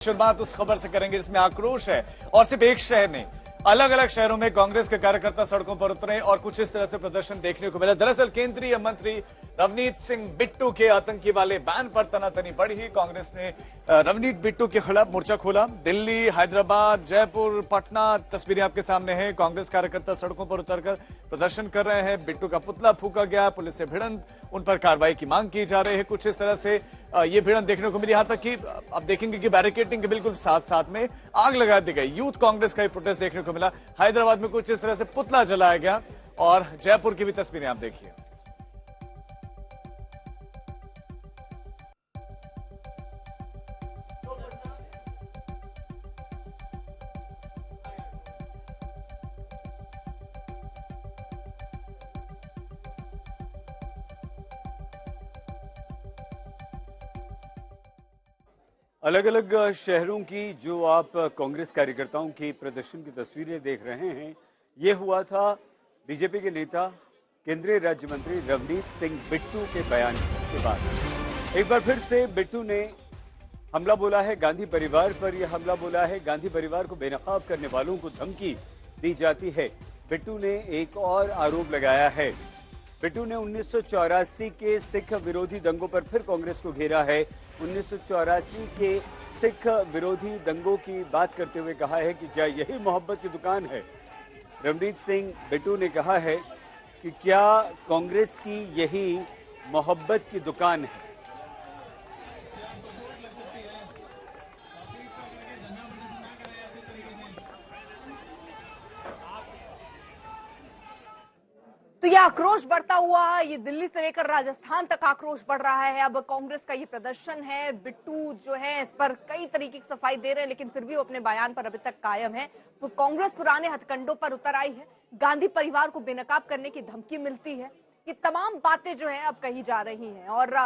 शुरुआत उस खबर से करेंगे जिसमें आक्रोश है और सिर्फ एक शहर नहीं, अलग अलग शहरों में कांग्रेस के कार्यकर्ता सड़कों पर उतरे और कुछ इस तरह से प्रदर्शन देखने को मिला। दरअसल केंद्रीय मंत्री रवनीत सिंह बिट्टू के आतंकी वाले बैन पर तनातनी बढ़ी। कांग्रेस ने रवनीत बिट्टू के खिलाफ मोर्चा खोला। दिल्ली, हैदराबाद, जयपुर, पटना, तस्वीरें आपके सामने हैं। कांग्रेस कार्यकर्ता सड़कों पर उतरकर प्रदर्शन कर रहे हैं। बिट्टू का पुतला फूका गया, पुलिस से भिड़ंत, उन पर कार्रवाई की मांग की जा रही है। कुछ इस तरह से ये भिड़ंत देखने को मिली, यहां तक कि अब देखेंगे कि बैरिकेडिंग के बिल्कुल साथ साथ में आग लगा दी गई। यूथ कांग्रेस का ही प्रोटेस्ट देखने को मिला। हैदराबाद में कुछ इस तरह से पुतला जलाया गया और जयपुर की भी तस्वीरें आप देखिए। अलग अलग शहरों की जो आप कांग्रेस कार्यकर्ताओं की प्रदर्शन की तस्वीरें देख रहे हैं, ये हुआ था बीजेपी के नेता केंद्रीय राज्य मंत्री रवनीत सिंह बिट्टू के बयान के बाद एक बार फिर से बिट्टू ने हमला बोला है गांधी परिवार पर। यह हमला बोला है गांधी परिवार को बेनकाब करने वालों को धमकी दी जाती है। बिट्टू ने एक और आरोप लगाया है। बिट्टू ने 1984 के सिख विरोधी दंगों पर फिर कांग्रेस को घेरा है। 1984 के सिख विरोधी दंगों की बात करते हुए कहा है कि क्या यही मोहब्बत की दुकान है। रवनीत सिंह बिट्टू ने कहा है कि क्या कांग्रेस की यही मोहब्बत की दुकान है। तो ये आक्रोश बढ़ता हुआ, ये दिल्ली से लेकर राजस्थान तक आक्रोश बढ़ रहा है। अब कांग्रेस का ये प्रदर्शन है। बिट्टू जो है इस पर कई तरीके की सफाई दे रहे हैं, लेकिन फिर भी वो अपने बयान पर अभी तक कायम है। तो कांग्रेस पुराने हथकंडों पर उतर आई है। गांधी परिवार को बेनकाब करने की धमकी मिलती है। ये तमाम बातें जो है अब कही जा रही हैं और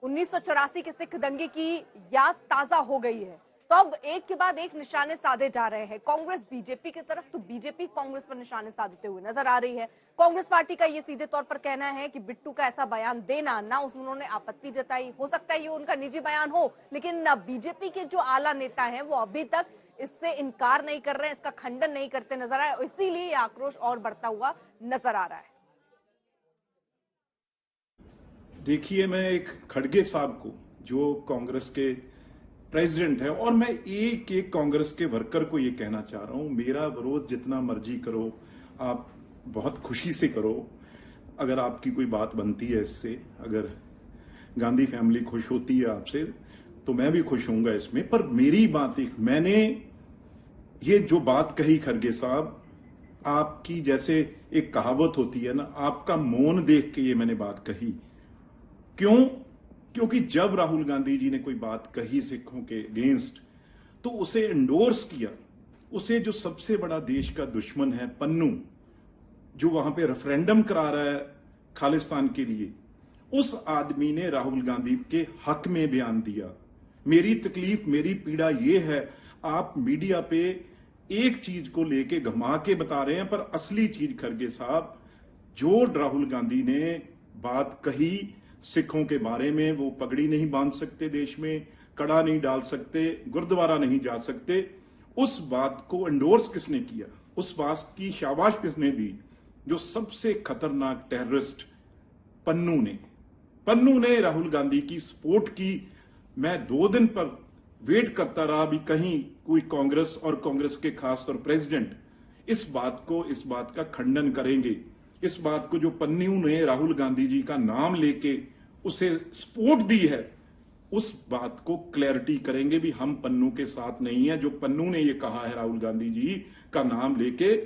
1984 के सिख दंगे की याद ताजा हो गई है। तो अब एक के बाद एक निशाने साधे जा रहे हैं। कांग्रेस बीजेपी की तरफ, तो बीजेपी कांग्रेस पर निशाने साधते हुए नजर आ रही है। कांग्रेस पार्टी का ये सीधे तौर पर कहना है कि बिट्टू का ऐसा बयान देना, ना उन्होंने आपत्ति जताई, हो सकता है ये उनका निजी बयान हो, लेकिन बीजेपी के जो आला नेता हैं वो अभी तक इससे इनकार नहीं कर रहे हैं, इसका खंडन नहीं करते नजर आए। इसीलिए ये आक्रोश और बढ़ता हुआ नजर आ रहा है। देखिए, मैं एक खड़गे साहब को, जो कांग्रेस के प्रेसिडेंट है, और मैं एक एक कांग्रेस के वर्कर को ये कहना चाह रहा हूं, मेरा विरोध जितना मर्जी करो, आप बहुत खुशी से करो। अगर आपकी कोई बात बनती है इससे, अगर गांधी फैमिली खुश होती है आपसे, तो मैं भी खुश होऊंगा इसमें। पर मेरी बात, एक मैंने ये जो बात कही खड़गे साहब, आपकी जैसे एक कहावत होती है ना, आपका मौन देख के ये मैंने बात कही। क्यों? क्योंकि जब राहुल गांधी जी ने कोई बात कही सिखों के अगेंस्ट, तो उसे एंडोर्स किया, उसे जो सबसे बड़ा देश का दुश्मन है पन्नू, जो वहां पे रेफरेंडम करा रहा है खालिस्तान के लिए, उस आदमी ने राहुल गांधी के हक में बयान दिया। मेरी तकलीफ, मेरी पीड़ा यह है, आप मीडिया पे एक चीज को लेके घुमा के बता रहे हैं, पर असली चीज खड़गे साहब, जो राहुल गांधी ने बात कही सिखों के बारे में, वो पगड़ी नहीं बांध सकते देश में, कड़ा नहीं डाल सकते, गुरुद्वारा नहीं जा सकते, उस बात को एंडोर्स किसने किया, उस बात की शाबाश किसने दी? जो सबसे खतरनाक टेररिस्ट पन्नू ने राहुल गांधी की सपोर्ट की। मैं 2 दिन पर वेट करता रहा भी कहीं कोई कांग्रेस और कांग्रेस के खासतौर प्रेसिडेंट इस बात का खंडन करेंगे। इस बात को, जो पन्नू ने राहुल गांधी जी का नाम लेके उसे सपोर्ट दी है, उस बात को क्लैरिटी करेंगे भी हम पन्नू के साथ नहीं है। जो पन्नू ने ये कहा है राहुल गांधी जी का नाम लेके,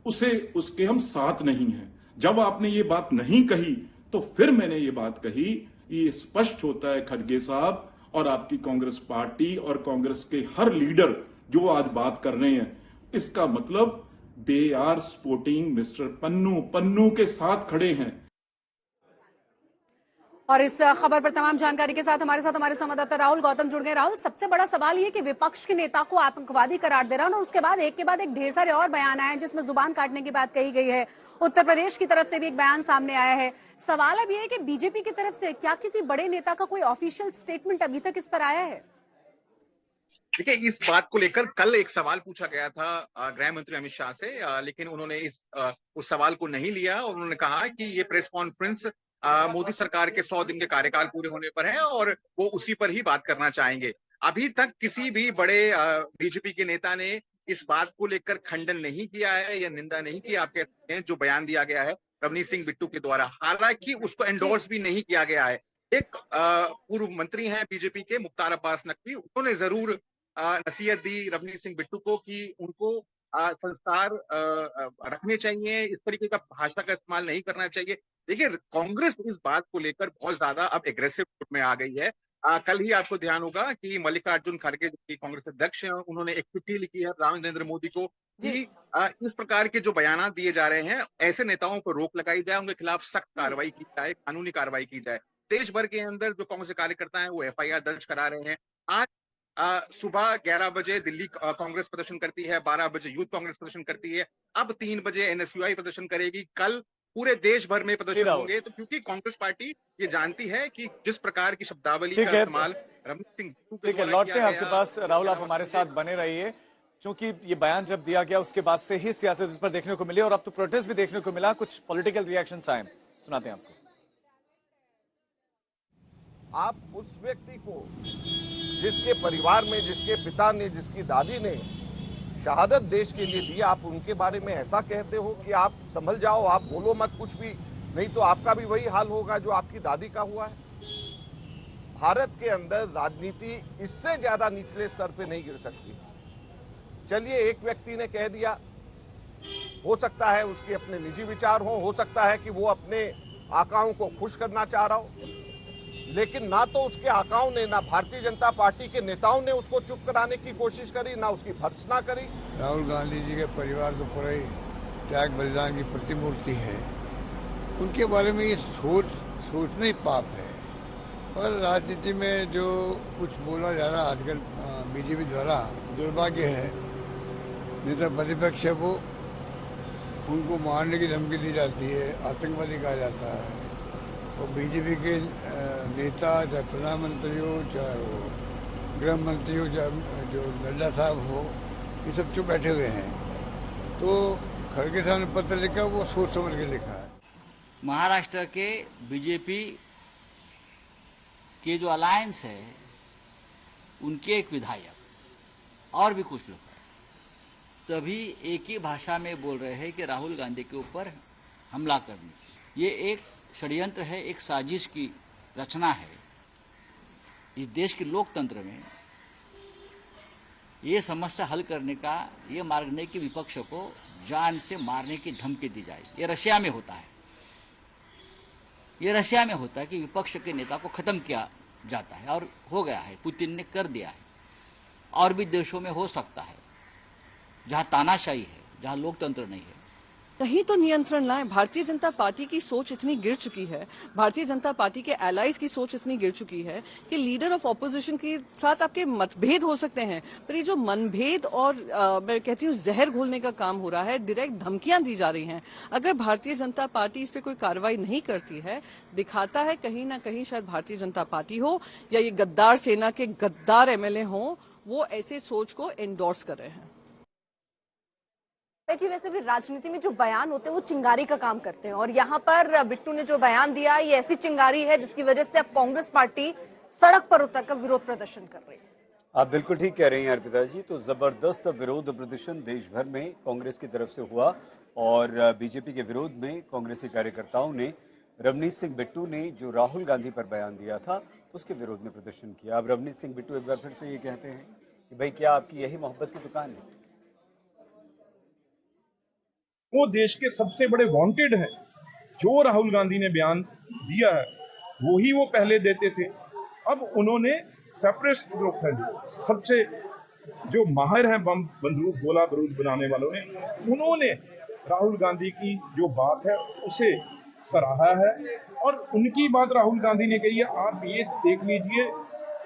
उसके हम साथ नहीं हैं। जब आपने ये बात नहीं कही, तो फिर मैंने ये बात कही। ये स्पष्ट होता है खड़गे साहब और आपकी कांग्रेस पार्टी और कांग्रेस के हर लीडर जो आज बात कर रहे हैं, इसका मतलब they are supporting mister Pannu के साथ खड़े हैं। और इस खबर पर तमाम जानकारी के साथ हमारे संवाददाता राहुल गौतम जुड़ गए। राहुल, सबसे बड़ा सवाल ये कि विपक्ष के नेता को आतंकवादी करार दे रहा है और उसके बाद एक के बाद एक ढेर सारे और बयान आए हैं जिसमें जुबान काटने की बात कही गई है। उत्तर प्रदेश की तरफ से भी एक बयान सामने आया है। सवाल अब ये है कि बीजेपी की तरफ से क्या किसी बड़े नेता का कोई ऑफिशियल स्टेटमेंट अभी तक इस पर आया है? देखिए, इस बात को लेकर कल एक सवाल पूछा गया था गृह मंत्री अमित शाह से, लेकिन उन्होंने उस सवाल को नहीं लिया और उन्होंने कहा कि ये प्रेस कॉन्फ्रेंस मोदी सरकार के 100 दिन के कार्यकाल पूरे होने पर है और वो उसी पर ही बात करना चाहेंगे। अभी तक किसी भी बड़े बीजेपी के नेता ने इस बात को लेकर खंडन नहीं किया है या निंदा नहीं की। आप कह सकते हैं जो बयान दिया गया है रवनीत सिंह बिट्टू के द्वारा, हालांकि उसको एंडोर्स भी नहीं किया गया है। एक पूर्व मंत्री हैं बीजेपी के मुख्तार अब्बास नकवी, उन्होंने जरूर नसीहत दी रवनीत सिंह बिट्टू को कि उनको संस्कार रखने चाहिए, इस तरीके का भाषा का इस्तेमाल नहीं करना चाहिए। देखिए, कांग्रेस इस बात को लेकर बहुत ज्यादा अब एग्रेसिव मोड में आ गई है। कल ही आपको ध्यान होगा कि मल्लिकार्जुन खड़गे जो कि कांग्रेस अध्यक्ष हैं, उन्होंने एक चिट्ठी लिखी है प्रधानमंत्री नरेंद्र मोदी को कि इस प्रकार के जो बयान दिए जा रहे हैं, ऐसे नेताओं पर रोक लगाई जाए, उनके खिलाफ सख्त कार्रवाई की जाए, कानूनी कार्रवाई की जाए। देश भर के अंदर जो कांग्रेस कार्यकर्ता हैं वो एफआईआर दर्ज करा रहे हैं। आज सुबह 11 बजे दिल्ली कांग्रेस प्रदर्शन करती है, 12 बजे यूथ कांग्रेस प्रदर्शन करती है, अब 3 बजे एनएसयूआई प्रदर्शन करेगी, कल पूरे देश भर में प्रदर्शन होंगे। तो क्योंकि कांग्रेस पार्टी ये जानती है कि जिस प्रकार की शब्दावली का इस्तेमाल रवनीत सिंह बिट्टू के द्वारा लौटते हैं आपके पास। राहुल, आप हमारे साथ बने रहिए, क्योंकि ये बयान जब दिया गया उसके बाद से ही सियासत इस पर देखने को मिली और अब तो प्रोटेस्ट भी देखने को मिला, कुछ पॉलिटिकल रिएक्शंस आए, सुनाते हैं आपको। आप उस व्यक्ति को जिसके परिवार में, जिसके पिता ने, जिसकी दादी ने शहादत देश के लिए दी, आप उनके बारे में ऐसा कहते हो कि आप संभल जाओ, आप बोलो मत कुछ भी, नहीं तो आपका भी वही हाल होगा जो आपकी दादी का हुआ है। भारत के अंदर राजनीति इससे ज्यादा निचले स्तर पे नहीं गिर सकती। चलिए, एक व्यक्ति ने कह दिया, हो सकता है उसके अपने निजी विचार हो सकता है कि वो अपने आकाओं को खुश करना चाह रहा हो, लेकिन ना तो उसके आकाओं ने, ना भारतीय जनता पार्टी के नेताओं ने उसको चुप कराने की कोशिश करी, ना उसकी भर्त्सना करी। राहुल गांधी जी के परिवार तो पूरा ही त्याग बलिदान की प्रतिमूर्ति है, उनके बारे में ये सोचना ही पाप है। और राजनीति में जो कुछ बोला जा रहा आजकल बीजेपी द्वारा, दुर्भाग्य है। नेता प्रतिपक्ष है वो, उनको मारने की धमकी दी जाती है, आतंकवादी कहा जाता है। और बीजेपी के नेता, चाहे प्रधानमंत्री हो, चाहे वो गृह मंत्री हो, चाहे जो नड्डा साहब हो, ये सब चुप बैठे हुए हैं। तो खड़गे साहब ने पत्र लिखा, वो सोच समझ के लिखा है। महाराष्ट्र के बीजेपी के जो अलायंस है, उनके एक विधायक और भी कुछ लोग सभी एक ही भाषा में बोल रहे हैं कि राहुल गांधी के ऊपर हमला करने, ये एक षड्यंत्र है, एक साजिश की रचना है। इस देश के लोकतंत्र में ये समस्या हल करने का ये मार्ग नहीं कि विपक्ष को जान से मारने की धमकी दी जाए। ये रशिया में होता है, ये रशिया में होता है कि विपक्ष के नेता को खत्म किया जाता है, और हो गया है, पुतिन ने कर दिया है। और भी देशों में हो सकता है जहां तानाशाही है, जहां लोकतंत्र नहीं है। कहीं तो नियंत्रण लाएं। भारतीय जनता पार्टी की सोच इतनी गिर चुकी है, भारतीय जनता पार्टी के एलाइज की सोच इतनी गिर चुकी है कि लीडर ऑफ ऑपोजिशन के साथ आपके मतभेद हो सकते हैं, पर ये जो मनभेद और मैं कहती हूँ जहर घोलने का काम हो रहा है, डायरेक्ट धमकियां दी जा रही हैं। अगर भारतीय जनता पार्टी इस पे कोई कार्रवाई नहीं करती है, दिखाता है कहीं ना कहीं शायद भारतीय जनता पार्टी हो या ये गद्दार सेना के गद्दार एमएलए हो, वो ऐसे सोच को एंडोर्स कर रहे हैं। जी, वैसे भी राजनीति में जो बयान होते हैं वो चिंगारी का काम करते हैं, और यहाँ पर बिट्टू ने जो बयान दिया ये ऐसी चिंगारी है जिसकी वजह से अब कांग्रेस पार्टी सड़क पर उतरकर विरोध प्रदर्शन कर रही है। आप बिल्कुल ठीक कह रहे हैं अर्पिता जी। तो जबरदस्त विरोध प्रदर्शन देश भर में कांग्रेस की तरफ से हुआ और बीजेपी के विरोध में कांग्रेसी कार्यकर्ताओं ने रवनीत सिंह बिट्टू ने जो राहुल गांधी पर बयान दिया था उसके विरोध में प्रदर्शन किया। अब रवनीत सिंह बिट्टू एक बार फिर से ये कहते हैं कि भाई क्या आपकी यही मोहब्बत की दुकान है? वो देश के सबसे बड़े वांटेड हैं। जो राहुल गांधी ने बयान दिया है वो ही वो पहले देते थे। अब उन्होंने सेपरेट ग्रुप है, सबसे जो माहिर हैं बम बंदूक गोला बारूद बनाने वालों ने, उन्होंने राहुल गांधी की जो बात है उसे सराहा है। और उनकी बात राहुल गांधी ने कही है। आप ये देख लीजिए,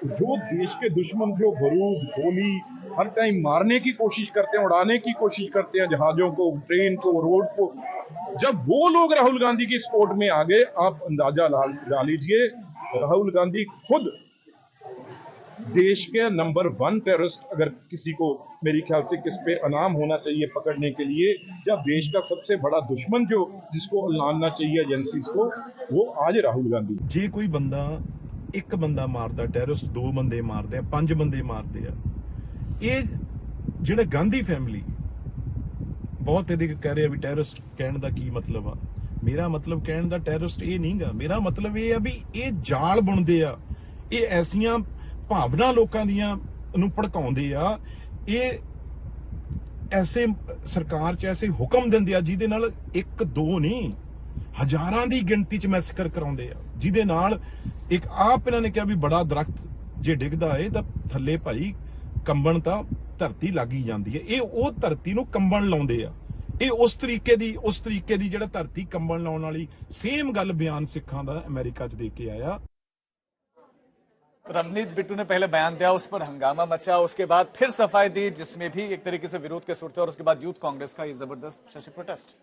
जो देश के दुश्मन जो बारूद गोली हर टाइम मारने की कोशिश करते हैं, उड़ाने की कोशिश करते हैं, जहाजों को, ट्रेन को, रोड को, जब वो लोग राहुल गांधी की सपोर्ट में आ गए, आप अंदाजा लगा लीजिए राहुल गांधी खुद देश के नंबर 1 टेररिस्ट अगर किसी को मेरी ख्याल से किस पे इनाम होना चाहिए पकड़ने के लिए, या देश का सबसे बड़ा दुश्मन जो जिसको लानना चाहिए एजेंसीज को, वो आज राहुल गांधी। ਜੇ ਕੋਈ ਬੰਦਾ ਇੱਕ ਬੰਦਾ ਮਾਰਦਾ ਟੈਰਰਿਸਟ, ਦੋ ਬੰਦੇ ਮਾਰਦੇ ਆ, ਪੰਜ ਬੰਦੇ ਮਾਰਦੇ ਆ, ਇਹ ਜਿਹੜੇ ਗਾਂਧੀ ਫੈਮਿਲੀ ਬਹੁਤ ਇਹਦੇ ਕਹਿ ਰਹੇ ਆ ਵੀ ਟੈਰਰਿਸਟ ਕਹਿਣ ਦਾ ਕੀ ਮਤਲਬ ਆ। ਮੇਰਾ ਮਤਲਬ ਕਹਿਣ ਦਾ ਟੈਰਰਿਸਟ ਇਹ ਨਹੀਂਗਾ, ਮੇਰਾ ਮਤਲਬ ਇਹ ਆ ਵੀ ਇਹ ਜਾਲ ਬੁਣਦੇ ਆ, ਇਹ ਐਸੀਆਂ ਭਾਵਨਾ ਲੋਕਾਂ ਦੀਆਂ ਨੂੰ ਭੜਕਾਉਂਦੇ ਆ, ਇਹ ਐਸੇ ਸਰਕਾਰ 'ਚ ਐਸੇ ਹੁਕਮ ਦਿੰਦੇ ਆ ਜਿਹਦੇ ਨਾਲ ਇੱਕ ਦੋ ਨਹੀਂ ਹਜ਼ਾਰਾਂ ਦੀ ਗਿਣਤੀ 'ਚ ਮੈਸਕਰ ਕਰਾਉਂਦੇ ਆ, ਜਿਹਦੇ ਨਾਲ ਇੱਕ ਆਪ ਇਹਨਾਂ ਨੇ ਕਿਹਾ ਵੀ ਬੜਾ ਦਰਖਤ ਜੇ ਡਿੱਗਦਾ ਏ ਤਾਂ ਥੱਲੇ ਭਾਈ ਕੰਬਣ ਤਾਂ ਧਰਤੀ ਲੱਗ ਹੀ ਜਾਂਦੀ ਹੈ। ਇਹ ਉਹ ਧਰਤੀ ਨੂੰ ਕੰਬਣ ਲਾਉਂਦੇ ਆ। ਇਹ ਉਸ ਤਰੀਕੇ ਦੀ ਜਿਹੜਾ ਧਰਤੀ ਕੰਬਣ ਲਾਉਣ ਵਾਲੀ ਸੇਮ ਗੱਲ ਬਿਆਨ ਸਿੱਖਾਂ ਦਾ ਅमेरिका 'ਚ ਦੇ ਕੇ आया। रवनीत बिट्टू ने पहले बयान दिया, उस पर हंगामा मचा, उसके बाद फिर सफाई दी जिसमें भी एक तरीके से विरोध के सुर थे, और उसके बाद यूथ कांग्रेस का ये जबरदस्त शशि प्रोटेस्ट।